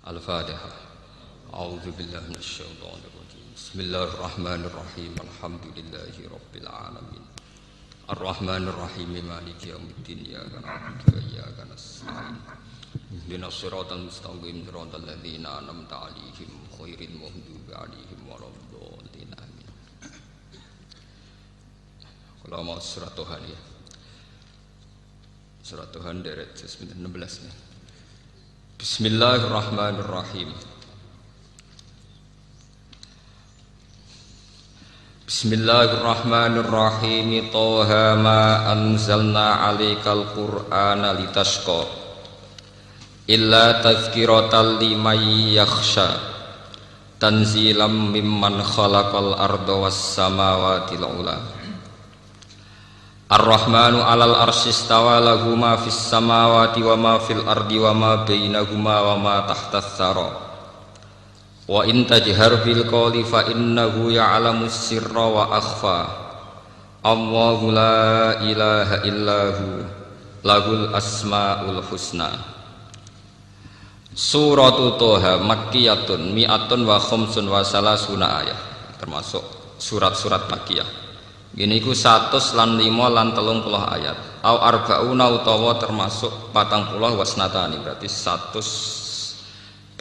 Al-Fatihah. A'udzu billahi minasyaitonir rajim. Bismillahirrahmanirrahim. Alhamdulillahi rabbil alamin. Ar-Rahmanir Rahim Maliki yaumiddin. Iyyaka na'budu wa iyyaka nasta'in. Ihdinas siratal mustaqim siratal ladzina an'amta 'alaihim ghairil maghdubi 'alaihim waladdallin. Amin. Kalau mau surat Tuhan ya. Surat Tuhan dari 16 nih. Bismillahirrahmanirrahim. Bismillahirrahmanirrahim. Toha ma anzalna 'alaikal qur'ana litashqa illa tazkiratan liman yakhsha tanzilam mimman khalaqal arda was samawati al-ula. Ar-Rahmanu 'alal arsy istawa lahu ma fis samawati wa ma fil ardi wa ma bainahuma wa ma tahtas tsara. Wa in tajhar bil qawli fa innahu ya'lamus sirra wa akhfa. Allahu la ilaha illahu lahul asmaul husna. Suratu Toha makkiyatun mi'atun wa khamsun wa salasuna ayat, termasuk surat-surat makkiyah. Gini ku 100 lan 5 lan 30 ayat. Au arba'una utawa termasuk 40 wasnatani, berarti 140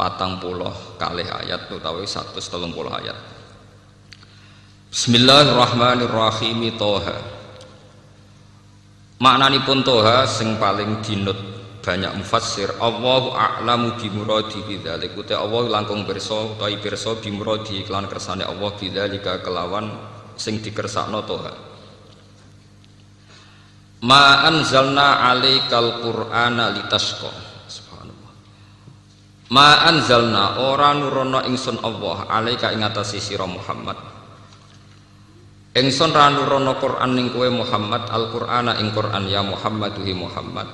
kalih ayat utawa 130 ayat. Bismillahirrahmanirrahim. Toha. Maknanipun Toha sing paling dinut banyak mufassir, Allahu a'lamu bi muradi bidzalik. Uta Allah langkung pirsa utawi pirsa bi muradi kelan kersane Allah bidzalika kelawan sing dikersakno Toha. Ma anzalna 'alaikal qur'ana litashqa. Subhanallah. Ma anzalna ora nurono ingsun Allah 'alaika ing atase sira Muhammad. Ingsun ra nurono Qur'an ning kowe Muhammad, Al-Qur'ana ing Qur'an ya Muhammad hi Muhammad.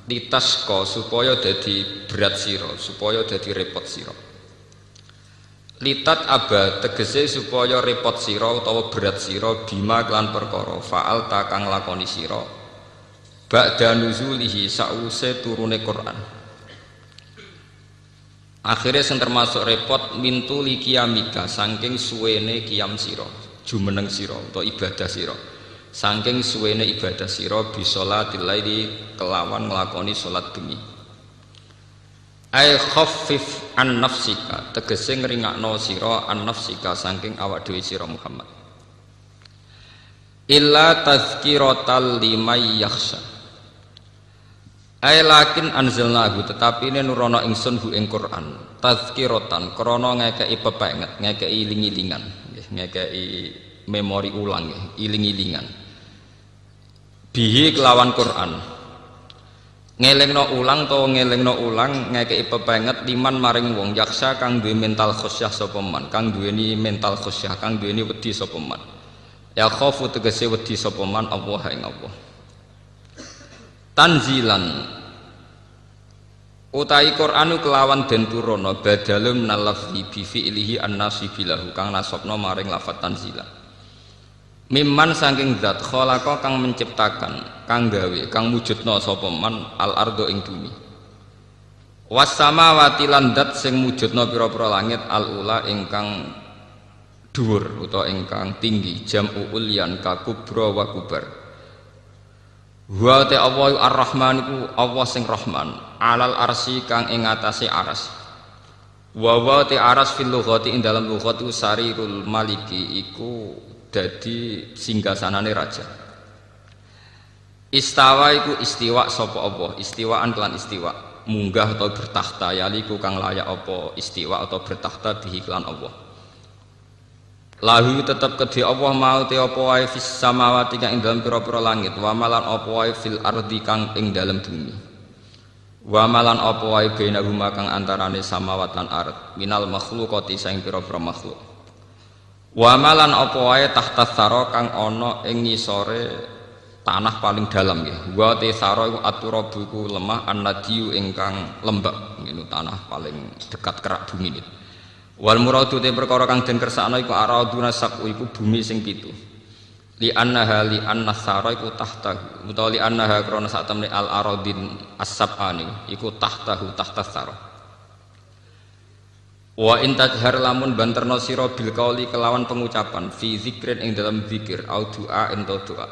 Litashqa supaya dadi berat sira, supaya dadi repot sira. Litat aba tegese supaya repot sira utawa berat sira bima kelan perkara faal ta kang lakoni sira ba'da nuzulihi sause turune Quran. Akhirnya sing termasuk repot mintuli kiamika saking suwene kiam sira, jumeneng sira utawa ibadah sira, saking suwene ibadah sira bisolatil laili kelawan nglakoni salat bengi. Ai khaffif an nafsika tegese ngringakno sira an nafsika saking awak dhewe sira Muhammad. Illa tazkiratal liman yakhsha. Ai lakin anzalnahu tetapi ne nurono ingsun hu ing Quran tazkiratan krana ngekeki pepenget, ngekeki iling-ilingan, nggih ngekeki memori ulang nggih, iling-ilingan. Bihi kelawan Quran. Ngelingno ulang to ngelingno ulang ngekeki pepenget liman maring wong yaksa kang duwe mental khusyah sapa man, kang duweni mental khusyah, kang duweni wedi sapa man. Ya khaufu tegese wedi sapa man Allah ing Allah. Tanzilan utai Qur'anu kelawan den turono badalun nalafzi bi fi'lihi an-nasibilahu kang nasabna maring lafat tanzilan. Mimman saking zat khalaqa kang menciptakan, kang gawe, kang wujudna sapa man al ardo ing bumi. Was samawati lan zat sing wujudna pira-pira langit al ula ingkang dhuwur utawa ingkang tinggi, jam'u ulyan ka kubra wa kubar. Wa ta Allahu ar-Rahman iku Allah sing Rahman, alal arsy kang ing atase aras. Wa wa ta aras fil lughati ing dalam lughat sarirul maliki iku dadi singgasanane raja. Istawa iku istiwa sapa apa, istiwaan kelan istiwa, munggah atau bertakhta, yaliku kang layak apa istiwa atau bertakhta bihi kelan Allah. Lahu tetep kedhe Allah mau te apa wae fis samawati kang ing dalem pira-pira langit, wa malan apa wae fil ardi kang ing dalem bumi. Wa malan apa wae bainahuma kang antarane samawat lan ard, minal makhluqati saing pira-pira makhluk. Wa malan apa wae tahta tsara kang ana ing ngisore tanah paling dalam nggih. Wa te tsara iku aturabuku lemah annadiyu ingkang lembab ngene tanah paling dekat kerak bumi. Wal muradu te perkara kang den kersakno iku araduna saku iku bumi sing pitu. Li annaha li anna tsara iku tahta utawa li annaha krana sak temne al aradin as-sab'ani iku tahtahu tahta tsara. Wa in tajhar lamun banterno sira bil qauli kelawan pengucapan fi zikrin ing dalam zikir au doa ento doa.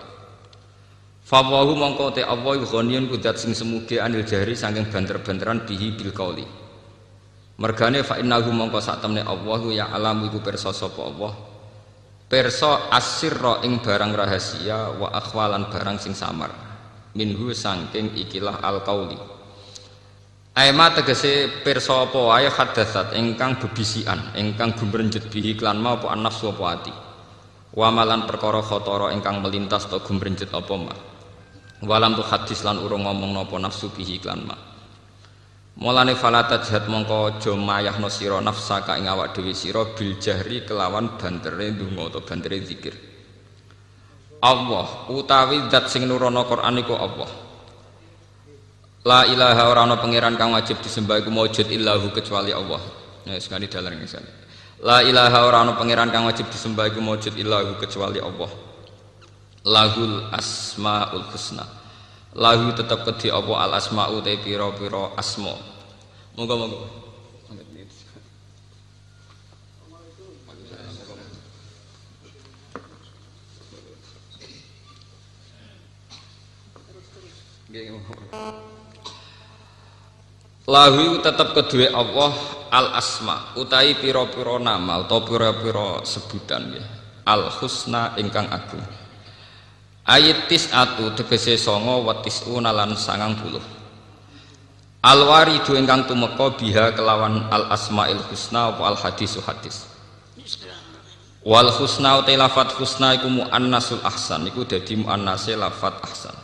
Fa wahu mongko te Allah ghaniyun kudat sing semuge anil jahri saking banter-banteran bihi bil qauli. Mergane fa innahu mongko sak temne Allah ya alam iku pirsa sapa Allah. Pirsa asirra ing barang rahasia wa akhwalan barang sing samar. Minhu saking ikilah al qauli. Aima tegese pirsa apa wae hadatsat ingkang bebisian ingkang gumrenjet bihi klan mau apa nafsu apa ati. Wa malan perkara khatara ingkang melintas ta gumrenjet apa ma. Walam tu hadis lan urung ngomong napa nafsu bihi klan ma. Mulane fala tajhad mongko aja mayahno sira nafsaka ing awak dhewe sira bil jahri kelawan bantere ndonga utawa bantere zikir. Allah utawi zat sing nurono Quran iku Allah. La ilaha ora ana pangeran kang wajib disembah iku maujud illahu kecuali Allah. Ya sekali dalan ngesan. La ilaha ora ana pangeran kang wajib disembah iku maujud illahu kecuali Allah. Lahul asmaul husna. Lahu tetap kedhi apa al asma'u te pira-pira asma. Moga-moga. Lahu tetap kedua Allah al asma utai pira-pira nama atau pira-pira sebutan ya. Al husna ingkang agung. Ayat tis'atu tegese songo wa tis'una lan 90. Al waridu ingkang tumeka biha kelawan al asmail husna wa al hadisu hadis. Wal husna utai lafat husna iku muannasul ahsan iku dadi muannase lafat ahsan.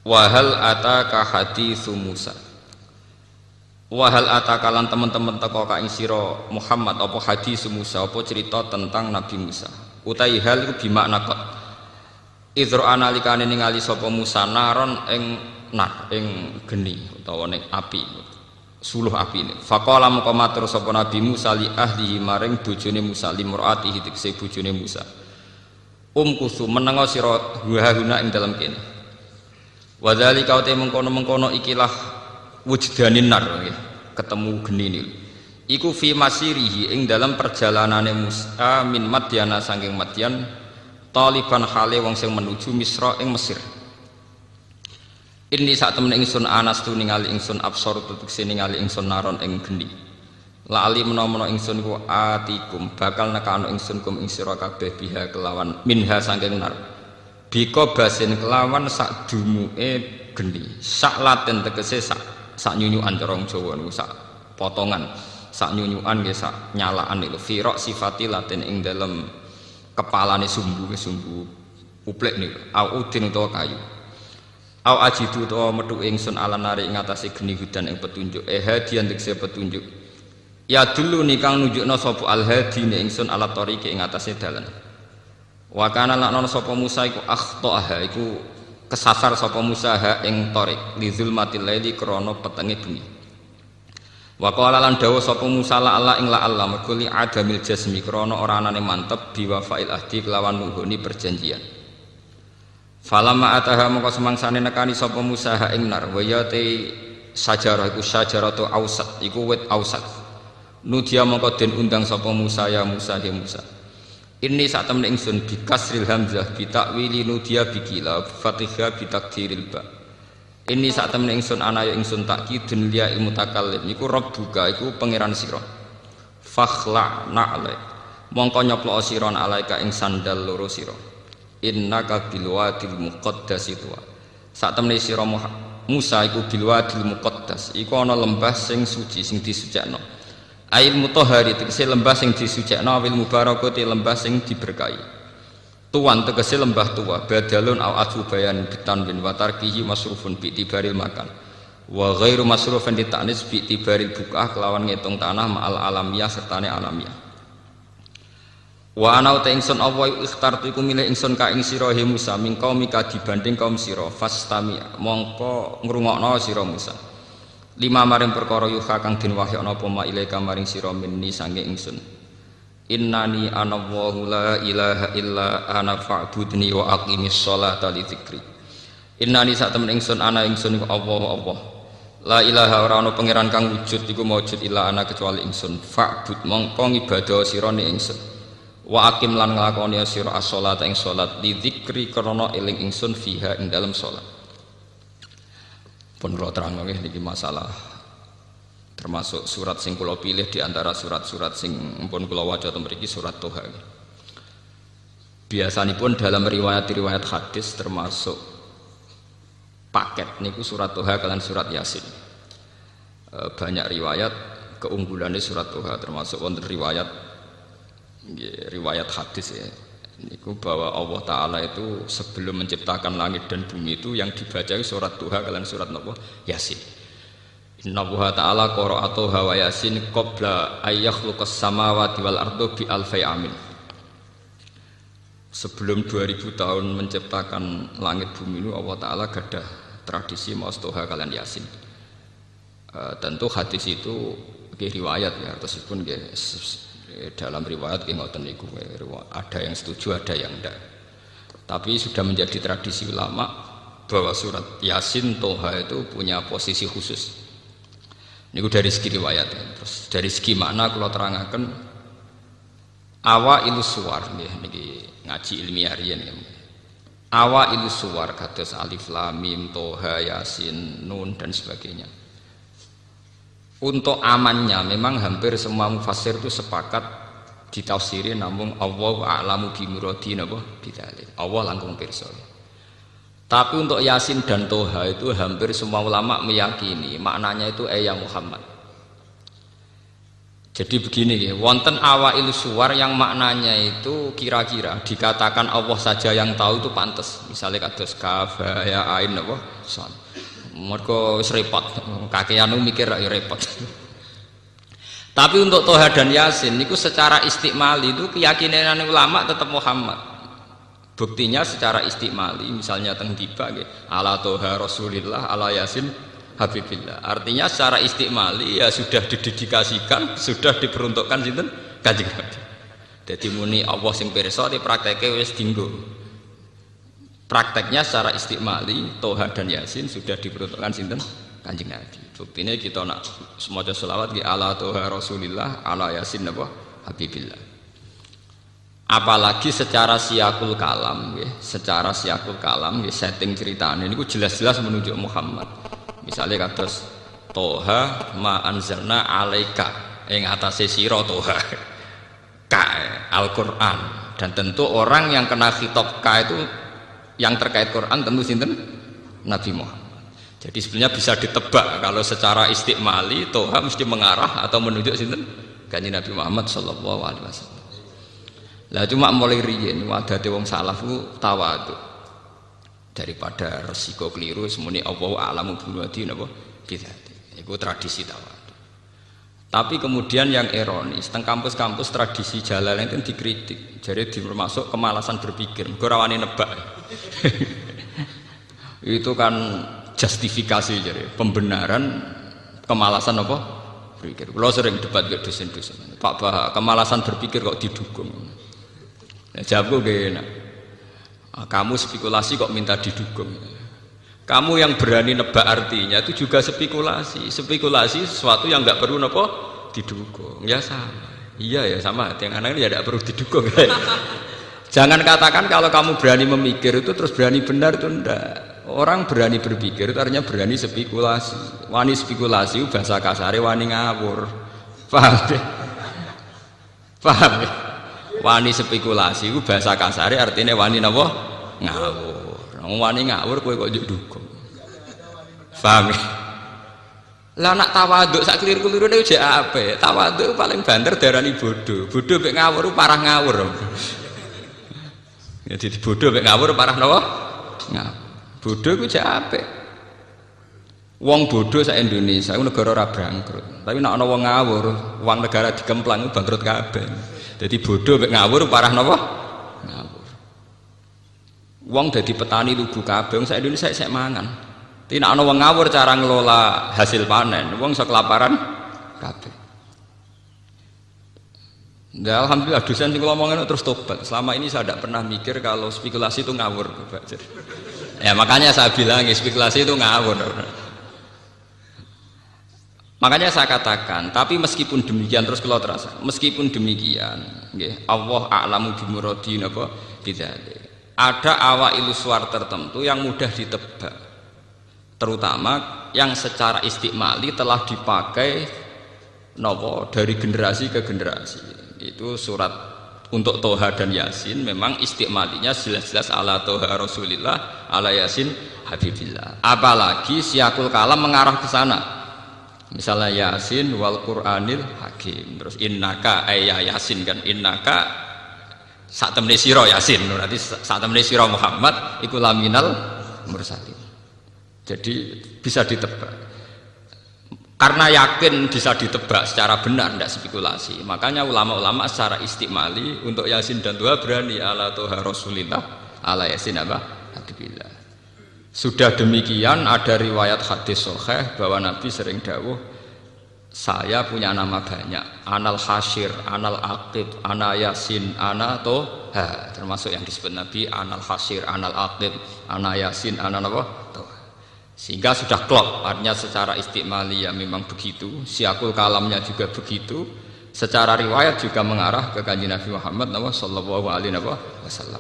Wa hal ataka haditsu Musa. Wa hal ataka lan teman-teman teko ka ing sira Muhammad apa hadis Musa apa cerita tentang Nabi Musa. Utai hal iku bimakna qad idro analikane ningali sapa Musa naron ing geni utawa ning api suluh apine faqala moko matur sapa Nabi Musa li ahlihi maring bojone Musa limraatihi tekse bojone Musa kusu menengo sira huna ing dalem kene wa dzalika uta mengkono-mengkono ikilah wujdanin nar ketemu geni niku iku fi masirihi ing dalam perjalanane Musa min Madyana saking Madyan taliban hale wong sing menuju Misra ing Mesir. Ini sak temene ingsun anas tu ningali ingsun absor tutukse ningali ingsun naron ing geni. La ali menawa ingsun ku atikum bakal nekano ingsun kum ing sira kabeh biha kelawan minha saking nar. Bika basin kelawan sak dumuke geni. Sak laten tegese sak nyunyukan cara wong Jawa niku sak potongan. Sak nyunyukan nggih sak nyalaan niku firaq sifati laten ing dalem kepalane sumbu uplek niku au udin utawa kayu au ajidu utawa metu ingsun ala nari ing atase geni hudan ing petunjuk hadian tekse petunjuk ya dulu nikang nunjukna sapa al hadi ne ingsun ala tariqi ing atase dalan wa kana lan sapa Musa iku akhtaha iku kesasar sapa Musa ha ing tariq li zulmatil laili krana petenge bengi wa qala lan dawuh sapa Musa la Allah ing la Allah mergo li adamil jasmi krana ora anane mantep biwafail ahdi kelawan nuhuni perjanjian. Falamma ataha moko semangsane nekani sapa Musa ha ing nar wa ya te sajarah iku sajaratu ausat iku wit ausat. Nudia moko den undang sapa Musa ya Musa he Musa. Ini sak temne ingsun bi kasril hamzah bi takwili nudia bikila fatihah bi takdiril ba. Ini saat temen ingsun ana ya ingsun takkidun liya mutakallim iku rabbuka iku pangeran sira fakhla na'la mongko nyoplok sira alaika ing sandal loro sira innaka bil wadil muqaddas itu saat temen sira Musa iku bil wadil muqaddas iku ana lembah sing suci sing disucikno ail mutahhari tegese lembah sing disucikno wil mubarakati lembah sing diberkahi tuan tegese lembah tua badalun au atubayan bitan bin watarkihi masrufun bi tibaril makan wa ghairu masrufan di ta'nis bi tibaril bukah kelawan ngitung tanah ma'al alamiah sertane alamiah wa ana uta ingsun Allah ikhtartu iku milih ingsun ka ing sira he Musa min qaumika dibanding kaum sira fastami mongko ngrungokno sira Musa lima maring perkara yuha kang den wahyana apa ma ilaika maring sira minni sange ingsun innani ana Allahu la ilaha illa ana fa'budni wa aqimis sholata li dzikri innani sak temen ingsun ana ingsun iku Allah La ilaha ora ana pangeran kang wujud iku maujud illa ana kecuali ingsun. Fa'bud mongko ibadah sira ning ingsun. Wa aqim lan nglakoni sira as-sholata ing salat li dzikri krana eling ingsun fiha ing dalem salat. Pun kula terangno nggih niki masalah termasuk surat sing kula pilih di antara surat-surat sing pun kula waca teng mriki surat Toha. Biasanipun dalam riwayat-riwayat hadis termasuk paket niku surat Toha kalian surat Yasin. Banyak riwayat keunggulannya surat Toha termasuk wonten riwayat hadis ya. Niku bahwa Allah Taala itu sebelum menciptakan langit dan bumi itu yang dibaca surat Toha kalian surat napa? Yasin. Inna Allah Taala qara'a Toha wa Yasin qabla ayyakhluqas samawati wal ardo bi alfi amin. Sebelum 2000 tahun menciptakan langit bumi itu Allah Ta'ala gadah tradisi maos Toha kalian Yasin. Tentu hadis itu riwayat ya, tersebut dalam riwayat ngoten niku ada yang setuju ada yang enggak. Tapi sudah menjadi tradisi ulama bahwa surat Yasin Toha itu punya posisi khusus. Niku dari segi riwayat ya. Terus dari segi makna kalau terangkan awa ilus suwar niki ngaji ilmiah riyen ya. Awa ilus suwar kados alif lam mim Toha Yasin Nun dan sebagainya. Untuk amannya memang hampir semua mufassir itu sepakat ditafsiri namun Allahu a'lamu bi muradi napa bidzalik. Allah langkung pirsa. Tapi untuk Yasin dan Toha itu hampir semua ulama meyakini maknanya itu ya Muhammad. Jadi begini ya, wonten awail suwar yang maknanya itu kira-kira dikatakan Allah saja yang tahu itu pantas. Misalnya kados kaf ya ain apa son. Mergo wis repot, kakean mikir ya repot. Tapi untuk Toha dan Yasin niku secara istikmali itu keyakinan ulama tetap Muhammad. Buktinya secara istikmali misalnya teng tiba nggih ala Toha Rasulillah ala Yasin Habibillah. Artinya secara istikmali ya sudah didedikasikan, sudah diperuntukkan sinten Kanjeng Nabi. Dadi muni Allah sing pirsa di prakteke wis dienggo. Prakteknya secara istikmali Toha dan Yasin sudah diperuntukkan sinten Kanjeng Nabi. Buktine kita nak maca selawat ki ala Toha Rasulillah ala Yasin apa Habibillah. Apalagi secara siakul kalam nggih, secara siakul kalam nggih setting ceritane niku jelas-jelas menunjuk Muhammad. Misalnya kados Toha ma anzalna alaika ing atase sira Toha ka Al-Qur'an dan tentu orang yang kena khitab ka itu yang terkait Quran tentu sinten Nabi Muhammad. Jadi sebenarnya bisa ditebak kalau secara istikmali Toha mesti mengarah atau menunjuk sinten Kanjeng Nabi Muhammad sallallahu alaihi wasallam. Lah cuma mulai riyen wadate wong salaf ku tawadhu. Daripada resiko keliru semuanya Allah a'lamu biwadi napa bidzati. Iku tradisi tawadhu. Tapi kemudian yang ironis, teng kampus-kampus tradisi Jalalain itu dikritik. Jadi termasuk kemalasan berpikir, ora wani nebak. Itu kan justifikasi jadi pembenaran kemalasan apa? Berpikir. Kalau sering debat ke dosen-dosen. Pak Bah, kemalasan berpikir kok didukung. Nah, jawabku gak kamu spekulasi kok minta didukung. Kamu yang berani nebak artinya itu juga spekulasi. Spekulasi sesuatu yang nggak perlu nopo didukung. Ya sama. Iya ya sama. Yang anak ini ya tidak perlu didukung. Jangan katakan kalau kamu berani memikir itu terus berani benar itu enggak. Orang berani berpikir itu artinya berani spekulasi. Wani spekulasi bahasa kasare wani ngawur. Paham deh? Paham ya? Wani spekulasi itu bahasa kasare artinya wani napa ngawur. Wani ngawur kowe kok njuk dukung. Paham ya? Lah nak tawaduk sak keliru-kelirune jek apik. Tawaduk paling banter darani bodoh. Bodoh mek ngawur parah ngawur. Ya dadi bodoh mek ngawur parah napa? Ngawur. Bodoh iku jek apik. Wong bodoh sak Indonesia iku negara ora bangkrut. Tapi nek ana wong ngawur, uang negara dikemplang bangkrut kabeh. Jadi bodoh mek ngawur parah napa? Ngawur. Wong dadi petani lugu kabeh wong sak Indonesia sik mangan. Tapi nek ana wong ngawur cara ngelola hasil panen, wong iso kelaparan kabeh. Nah, alhamdulillah dosen sing ngomongin terus tobat. Selama ini saya tidak pernah mikir kalau spekulasi itu ngawur. Ya makanya saya bilang spekulasi itu ngawur. Makanya saya katakan, tapi meskipun demikian terus kalau terasa, meskipun demikian, nggih, Allah a'lamu bimuradi napa bidzalik. Ada awailu suar tertentu yang mudah ditebak, terutama yang secara istikmali telah dipakai napa dari generasi ke generasi. Itu surat untuk Toha dan Yasin memang istikmalinya jelas-jelas ala Toha Rasulillah, ala Yasin Habibillah. Apalagi siakul kalam mengarah ke sana. Misalnya Yasin wal Qur'anil Hakim, terus innaka ayya Yasin kan, innaka sak temne sira Yasin, berarti sak temne sira Muhammad iku laminal mursalin. Jadi bisa ditebak. Karena yakin bisa ditebak secara benar, tidak spekulasi. Makanya ulama-ulama secara istikmali untuk Yasin dan Toha berani ala Toha Rasulillah, ala Yasin apa? Habibillah. Sudah demikian ada riwayat hadis sahih bahwa Nabi sering dawuh, saya punya nama banyak, anal hasyir, anal aqib, ana yasin, ana toha, termasuk yang disebut Nabi anal hasyir, anal aqib, ana yasin, ana toha. Sehingga sudah klop, artinya secara istikmali ya memang begitu, siakul kalamnya juga begitu, secara riwayat juga mengarah ke kanjeng Nabi Muhammad sallallahu alaihi wasallam.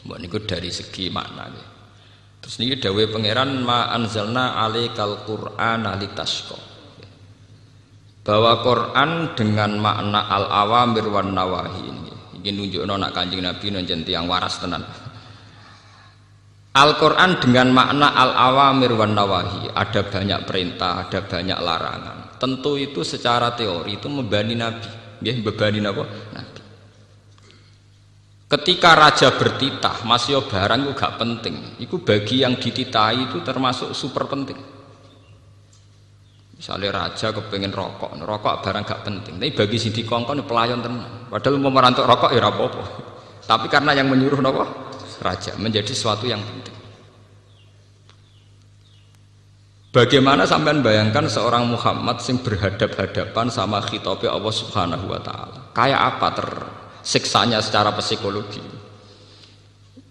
Mbok niku dari segi makna nggih. Terus niki dawuh pangeran ma anzalna alaikal qur'ana litasqa. Bahwa Quran dengan makna al-awamir wan nawahi ini. Iki nunjukno nak Kanjeng Nabi nonjen tiyang waras tenan. Al-Quran dengan makna al-awamir wan nawahi, ada banyak perintah, ada banyak larangan. Tentu itu secara teori itu membebani Nabi, nggih membebani napa? Nabi. Ketika raja bertitah, masih barang itu gak penting. Itu bagi yang dititahi itu termasuk super penting. Misalnya raja kepengen rokok, rokok barang gak penting. Tapi bagi si dikongkon pelayan tenan. Padahal mau merantuk rokok ya apa-apa. Tapi karena yang menyuruh napa? Raja menjadi sesuatu yang penting. Bagaimana sampean bayangkan seorang Muhammad yang berhadap-hadapan sama khitabnya Allah Subhanahu wa taala. Kayak apa siksanya secara psikologi,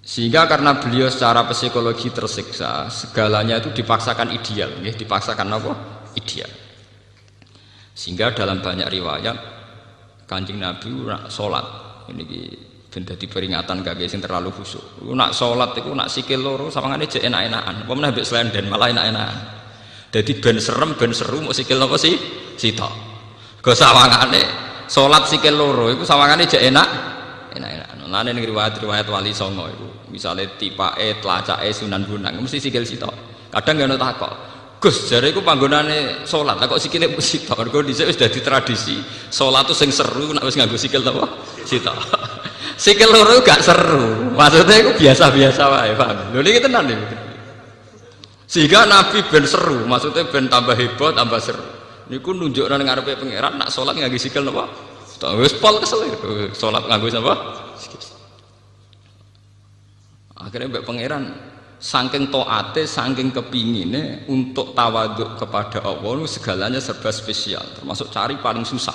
sehingga karena beliau secara psikologi tersiksa, segalanya itu dipaksakan ideal, ya, dipaksakan apa? Ideal. Sehingga dalam banyak riwayat Kanjeng Nabi nak sholat, ini benda di peringatan gak sing terlalu khusyuk. Nak sholat itu nak sikil loro sawangane jek enak-enakan, apa meneh mbek slenden malah enak-enakan. Jadi ben serem ben seru mau sikil apa sih? Sitok. Go sawangane sholat sikil loro itu sawangane jek enak-enak. Lan ning riwayat wali songo iku misale tipake tlacake Sunan Bonang mesti sikil sitok. Kadang ngono takok. Gus jare iku panggonane sholat, kok sikile sitok. Mergo dhisik wis dadi tradisi sholat tuh sing seru nek wis nganggo sikil apa? Sitok. Sikil loro gak seru. Maksudnya iku biasa-biasa wae, paham? Lho niki tenan niku. Sehingga Nabi ben seru, maksudnya ben tambah heboh, tambah seru. Niku nunjukna ning ngarepe pangeran nak salat nganggo sikil napa? Wis pol kesel salat nganggo napa? Akhirnya mbek pangeran saking taate, saking kepingine untuk tawaduk kepada Allah segalanya serba spesial, termasuk cari paling susah.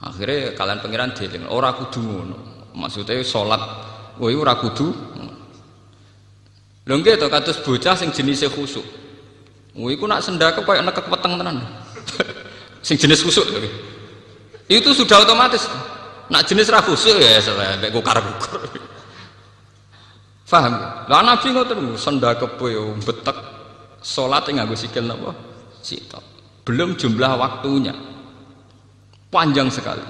Akhirnya kalian pangeran dieling, ora kudu ngono. Maksudnya salat kowe ora kudu. Lho nggih to kados bocah sing jenise khusuk. Iku nak sendake koyo nekek weteng tenan. Sing jenis khusuk lho. Itu sudah otomatis. Nak jenis ra khusuk ya sampe kukar-kukur. Paham? Lah Nabi ngoten sendake yo betek salat nganggo sikil napa? Sitok. Belum jumlah waktunya. Panjang sekali.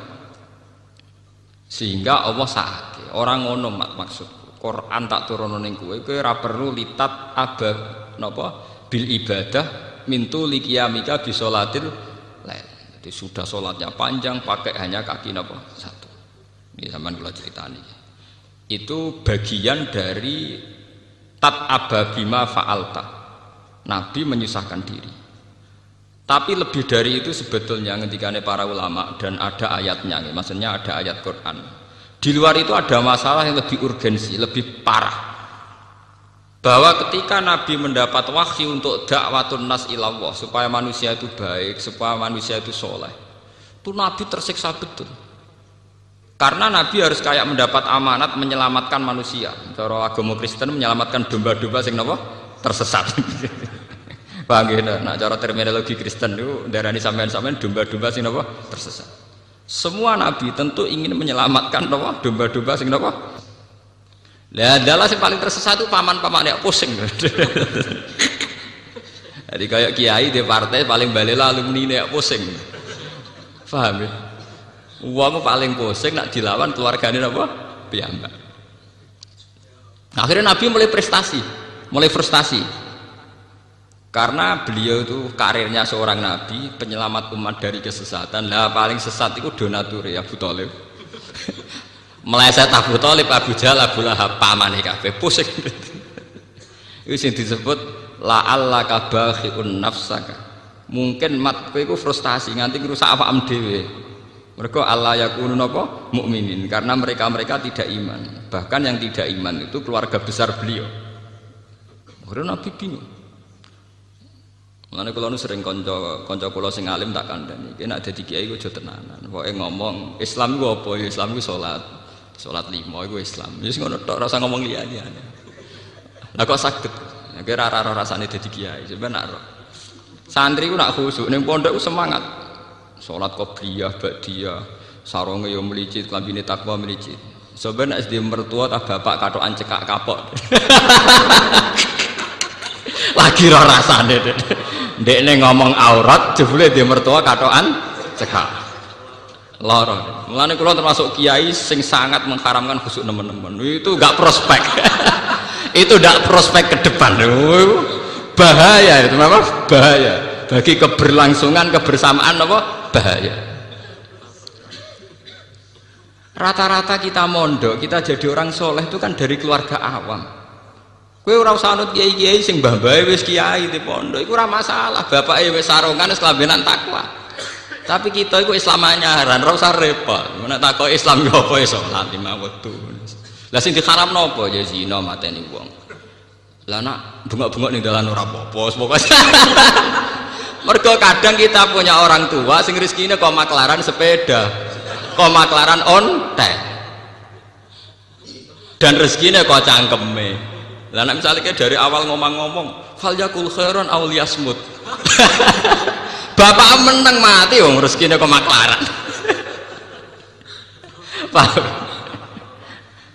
Sehingga Allah sakake. Orang ngono maksud. Quran tak turun ning kowe ora perlu litat abad napa bil ibadah mintu liqiyamika bi sholatil lail. Jadi sudah sholatnya panjang pakai hanya kaki napa satu. Ini sampean kula critani. Itu bagian dari tat ababima fa'alta. Nabi menyusahkan diri. Tapi lebih dari itu sebetulnya ngendikane para ulama dan ada ayatnya, maksudnya ada ayat Quran. Di luar itu ada masalah yang lebih urgensi, lebih parah. Bahwa ketika Nabi mendapat wahyu untuk dakwatun nas ilallah, supaya manusia itu baik, supaya manusia itu soleh, itu Nabi tersiksa betul. Karena Nabi harus kayak mendapat amanat menyelamatkan manusia. Cara agama Kristen menyelamatkan domba-domba sing napa? Tersesat. Paham ya? Nah, cara terminologi Kristen itu darani sampean-sampean domba-domba sing napa tersesat. Semua nabi tentu ingin menyelamatkan napa domba-domba sing napa. Lah adalah yang paling tersesat itu paman-paman yang pusing. Jadi kayak kiai di partai paling balela alumni ini pusing. Paham ya? Uang paling pusing nak dilawan keluarganya apa? Piyambak. Akhirnya Nabi mulai frustasi. Karena beliau itu karirnya seorang nabi, penyelamat umat dari kesesatan. Lah paling sesat itu donatur ya Abu Thalib. Meleset Abu Thalib, Abu Jahal, Abu Lahab, pamane kabeh pusing. Itu sing disebut la'allaka bakhi'un nafsaka. Mungkin mat kowe iku frustasi nganti ngrusak awakmu dhewe. Mergo Allah yakunu napa mukminin karena mereka tidak iman. Bahkan yang tidak iman itu keluarga besar beliau. Akhirnya Nabi bingung. Mulane kula nu sering kanca kula sing alim tak kandhani, iki nek dadi kiai aja tenanan. Pokoke ngomong Islam iku apa? Ya Islam iku salat. Salat 5 iku Islam. Wis ngono tok, ora usah ngomong liyane. Lah kok saged? Nek ora rasane dadi kiai, sampeyan ora. Santri ku nak khusuk ning pondok ku semangat. Salat qobliyah, ba'diyah, sarunge yo mlicit, klambine takwa mlicit. Sampeyan nek SD mertua tak bapak katokan cekak kapok. Lagi ora rasane, Dek. Ndekne ngomong aurat jebule dia mertua katokan cekak. Lara. Mulane kula termasuk kiai sing sangat mengharamkan khusuk nemen-nemen. Itu enggak prospek. Itu enggak prospek ke depan. Bahaya itu, memang bahaya. Bagi keberlangsungan kebersamaan apa? Bahaya. Rata-rata kita mondok, kita jadi orang soleh itu kan dari keluarga awam. Kowe ora usah anut kiai-kiai sing mbah-mbahe wis kiai di pondok, iku ora masalah. Bapake wis sarungan wis kelambenan takwa. Tapi kita iku Islam anyaran, ora usah repot. Nek takoki Islam yo apa ya salat 5 wektu. Lah sing diharamno apa ya zina mateni wong. Lah nak bengok-bengok ning dalan ora apa-apa, pokoke. Mergo kadang kita punya orang tua sing rezekine kok maklaran sepeda, kok maklaran ontek. Dan rezekine kok cangkeme. Lah nek misalnya dari awal ngomong-ngomong fal yakul khairan aw liyasmut. Bapak meneng mati wong rezekine kok maklaran. Paham?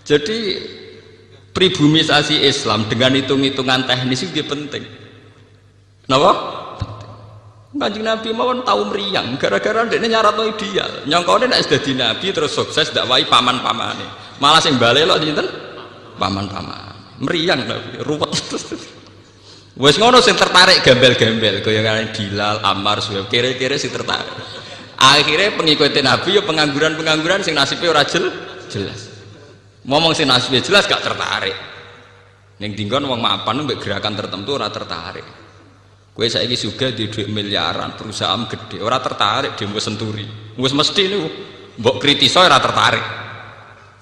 Jadi pribumisasi Islam dengan hitung-hitungan teknis itu penting. Napa? Penting. Kanjeng Nabi mawon tau mriyang gara-gara ndekne nyaratno ideal. Nyongkone nek dadi nabi terus sukses dakwahi paman-pamane. Malah sing balelo sinten? Paman-paman. Meriang ruwet. Wes ngono sing tertarik gembel-gembel kaya Bilal, Ammar, Suhaib, kira-kira sing tertarik. Akhirnya pengikut Nabi ya pengangguran-pengangguran sing nasibnya ora jelas. Ngomong sing nasibnya jelas gak tertarik. Ning dinggon wong mapan mbek gerakan tertentu ora tertarik. Kowe saiki sugih di dhuwit miliaran, perusahaan gede, ora tertarik demo senturi. Wis mesti niku mbok kritiso ora tertarik.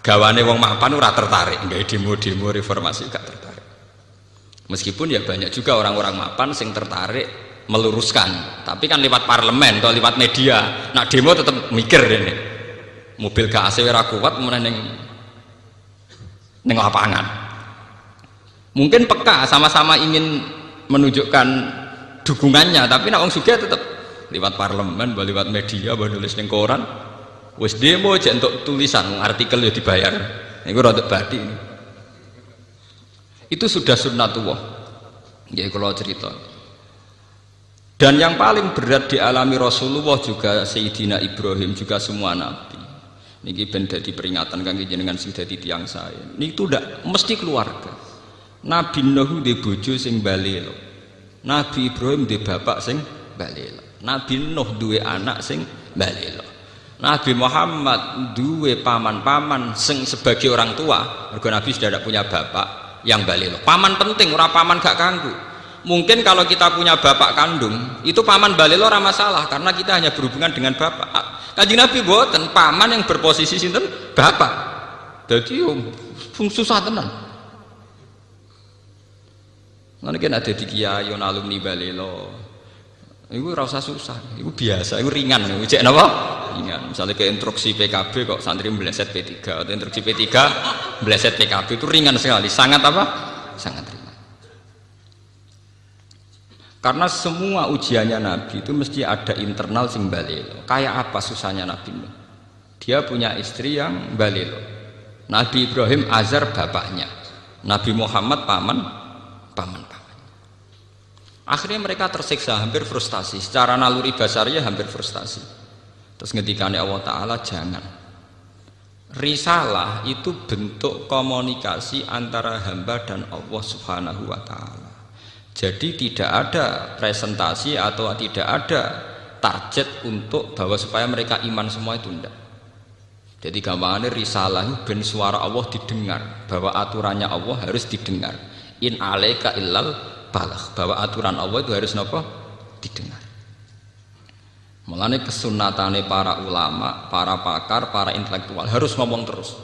Gawane wong mapan ora tertarik, nggak demo-demo reformasi gak tertarik. Meskipun ya banyak juga orang-orang mapan sing tertarik meluruskan, tapi kan lewat parlemen atau lewat media. Nak demo tetap mikir ini. Mobil gak AC ora kuat meneh ning lapangan. Mungkin peka sama-sama ingin menunjukkan dukungannya, tapi nak wong sugih tetap lewat parlemen, lewat media, nulis ning koran. Wis demo aja untuk tulisan artikel ya dibayar. Niku rada badi. Itu sudah sunnatullah. Nggih kula cerita. Dan yang paling berat dialami Rasulullah juga Sayyidina Ibrahim juga semua nabi. Niki ben dadi peringatan kangge jenengan sing dadi tiyang saya. Niku ndak mesti keluarga. Nabi Nuh di bojo sing balelo. Nabi Ibrahim di bapak sing balelo. Nabi Nuh duwe anak sing balelo. Nabi Muhammad duwe paman-paman sing sebagai orang tua. Mergo Nabi sudah tidak punya bapak yang balelo. Paman penting, ora paman gak kanggu. Mungkin kalau kita punya bapak kandung, itu paman balelo ora masalah karena kita hanya berhubungan dengan bapak. Kanjeng Nabi boten, paman yang berposisi sinten? Bapak. Dadi susah tenan. Ngene iki nek dadi kiai ana alumni balelo. Iku ora usah susah, iku biasa, iku ringan, iku cek napa? Ringan. Misalnya ke instruksi PKB kok santri meleset P3 atau instruksi P3 meleset PKB itu ringan sekali, sangat apa? Sangat ringan. Karena semua ujiannya Nabi itu mesti ada internal sing balelo. Kayak apa susahnya Nabi Nuh? Dia punya istri yang balelo. Nabi Ibrahim Azar bapaknya, Nabi Muhammad paman. Akhirnya mereka tersiksa, hampir frustasi. Secara naluri basarnya hampir frustasi. Terus ngendikane Allah Ta'ala, jangan. Risalah itu bentuk komunikasi antara hamba dan Allah Subhanahu wa Ta'ala. Jadi tidak ada presentasi atau tidak ada target untuk bahwa supaya mereka iman semua itu tidak. Jadi gampangannya risalah itu ben suara Allah didengar, bahwa aturannya Allah harus didengar. In alaika illal balagh, bahwa aturan Allah itu harus napa? Didengar. Mulane kesunatane para ulama, para pakar, para intelektual harus ngomong terus.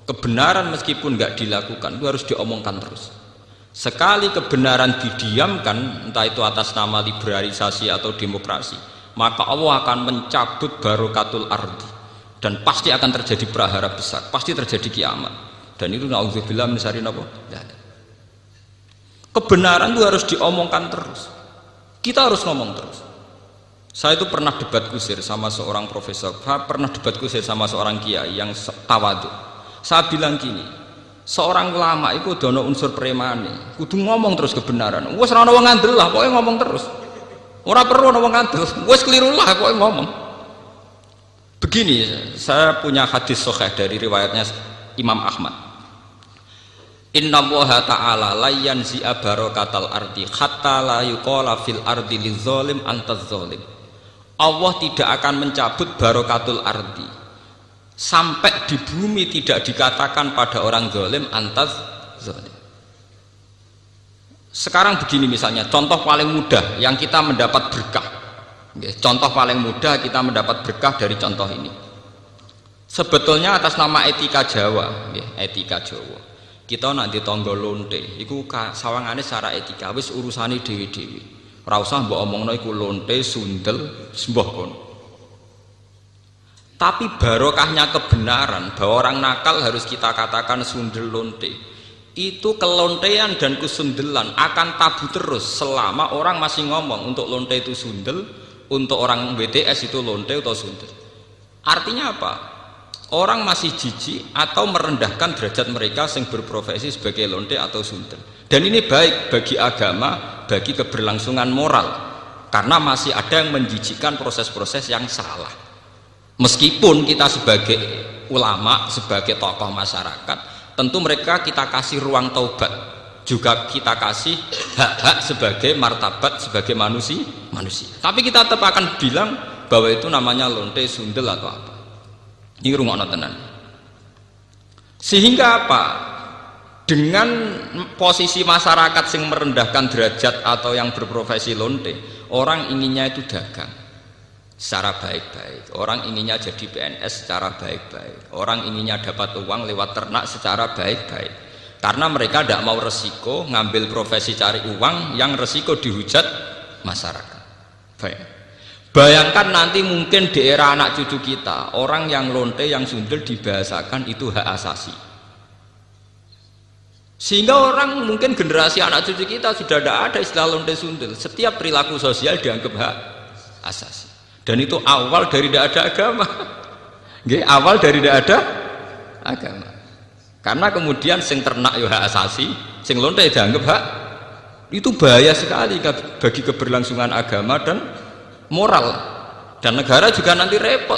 Kebenaran meskipun nggak dilakukan itu harus diomongkan terus. Sekali kebenaran didiamkan, entah itu atas nama liberalisasi atau demokrasi, maka Allah akan mencabut barokatul ardi dan pasti akan terjadi prahara besar, pasti terjadi kiamat. Dan itu naudzubillah min syarri apa? Kebenaran itu harus diomongkan terus. Kita harus ngomong terus. Saya itu pernah debat kusir sama seorang profesor, pernah debat kusir sama seorang kiai yang tawadhu. Saya bilang gini, seorang ulama itu dono unsur premane, kudu ngomong terus kebenaran. Wes ora ono wong ngandel lah, pokoke ngomong terus. Ora perlu ono wong ngandel, wes keliru lah pokoke ngomong. Begini, saya punya hadis sahih dari riwayatnya Imam Ahmad. Inna Allaha ta'ala la yanzi'a barakatal ardi hatta la yuqala fil ardi lizalim antaz zalim. Allah tidak akan mencabut barokatul ardi sampai di bumi tidak dikatakan pada orang zalim antaz zalim. Sekarang begini misalnya, contoh paling mudah yang kita mendapat berkah. Contoh paling mudah kita mendapat berkah dari contoh ini. Sebetulnya atas nama etika Jawa, etika Jawa. Kita nak ditonggo lonte, iku sawangane secara etika wis urusane dhewe-dhewe. Ora usah mbok omongno iku lonte, sundel, sembah kono. Tapi barokahnya kebenaran bahwa orang nakal harus kita katakan sundel lonte. Itu kelontean dan kesundelan akan tabu terus selama orang masih ngomong untuk lonte itu sundel, untuk orang BTS itu lonte atau sundel. Artinya apa? Orang masih jijik atau merendahkan derajat mereka yang berprofesi sebagai lonte atau sundel. Dan ini baik bagi agama, bagi keberlangsungan moral, karena masih ada yang menjijikkan proses-proses yang salah. Meskipun kita sebagai ulama, sebagai tokoh masyarakat, tentu mereka kita kasih ruang taubat, juga kita kasih hak-hak sebagai martabat, sebagai manusia. Tapi kita tetap akan bilang bahwa itu namanya lonte, sundel atau apa. Ini rungokno tenan. Sehingga apa? Dengan posisi masyarakat yang merendahkan derajat atau yang berprofesi lonte, orang inginnya itu dagang secara baik-baik, orang inginnya jadi PNS secara baik-baik, orang inginnya dapat uang lewat ternak secara baik-baik, karena mereka tidak mau resiko ngambil profesi cari uang yang resiko dihujat masyarakat. Baik. Bayangkan nanti mungkin di era anak cucu kita, orang yang lonte, yang sundel dibahasakan itu hak asasi. Sehingga orang mungkin generasi anak cucu kita sudah tidak ada istilah lonte sundel. Setiap perilaku sosial dianggap hak asasi. Dan itu awal dari tidak ada agama. Awal dari tidak ada agama. Karena kemudian sing ternak ya hak asasi, sing lonte dianggap hak. Itu bahaya sekali bagi keberlangsungan agama dan moral, dan negara juga nanti repot.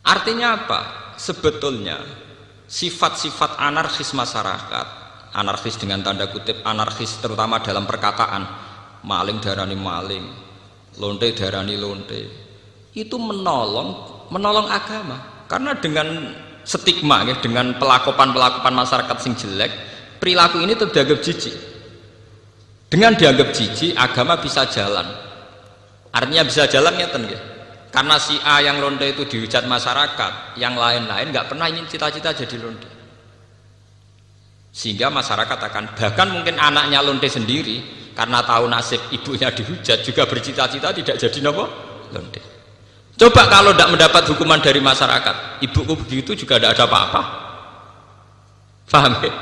Artinya apa? Sebetulnya sifat-sifat anarkis masyarakat, anarkis dengan tanda kutip anarkis terutama dalam perkataan, maling darani maling, lonte darani lonte, itu menolong agama. Karena dengan stigma, dengan pelakupan masyarakat sing jelek, perilaku ini terdianggap jijik. Dengan dianggap jijik, agama bisa jalan. Artinya bisa jalan ngeten nggih. Karena si A yang lonte itu dihujat masyarakat, yang lain-lain nggak pernah ingin cita-cita jadi lonte. Sehingga masyarakat akan, bahkan mungkin anaknya lonte sendiri, karena tahu nasib ibunya dihujat, juga bercita-cita tidak jadi nopo lonte. Coba kalau tidak mendapat hukuman dari masyarakat, ibuku begitu juga tidak ada apa-apa. Paham ya?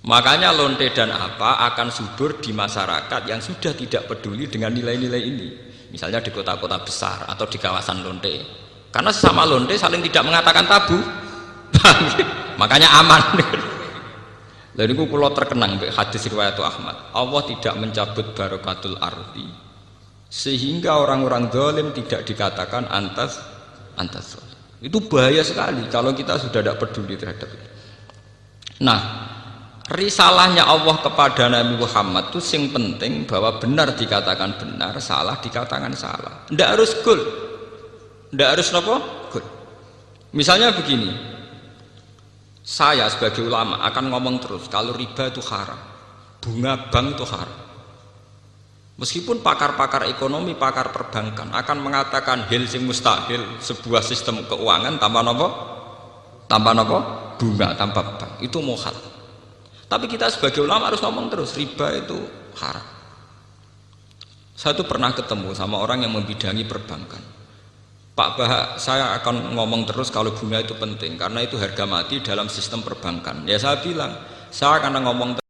Makanya lonte dan apa akan subur di masyarakat yang sudah tidak peduli dengan nilai-nilai ini. Misalnya di kota-kota besar atau di kawasan lonte. Karena sesama lonte saling tidak mengatakan tabu. Makanya aman. Lalu ini kalau terkenang hadis riwayat Ahmad. Allah tidak mencabut barakatul ardi sehingga orang-orang zalim tidak dikatakan antas. Itu bahaya sekali kalau kita sudah tidak peduli terhadap itu. Nah, risalahnya Allah kepada Nabi Muhammad itu yang penting bahwa benar dikatakan benar, salah dikatakan salah. Tidak harus gol, tidak harus apa? Gol. Misalnya begini, saya sebagai ulama akan ngomong terus kalau riba itu haram, bunga bank itu haram. Meskipun pakar-pakar ekonomi, pakar perbankan akan mengatakan hil sing mustahil sebuah sistem keuangan tanpa apa? Bunga, tanpa bank itu muhal. Tapi kita sebagai ulama harus ngomong terus riba itu haram. Saya tuh pernah ketemu sama orang yang membidangi perbankan. Pak Bahak, saya akan ngomong terus kalau bunga itu penting karena itu harga mati dalam sistem perbankan. Ya saya bilang, saya akan ngomong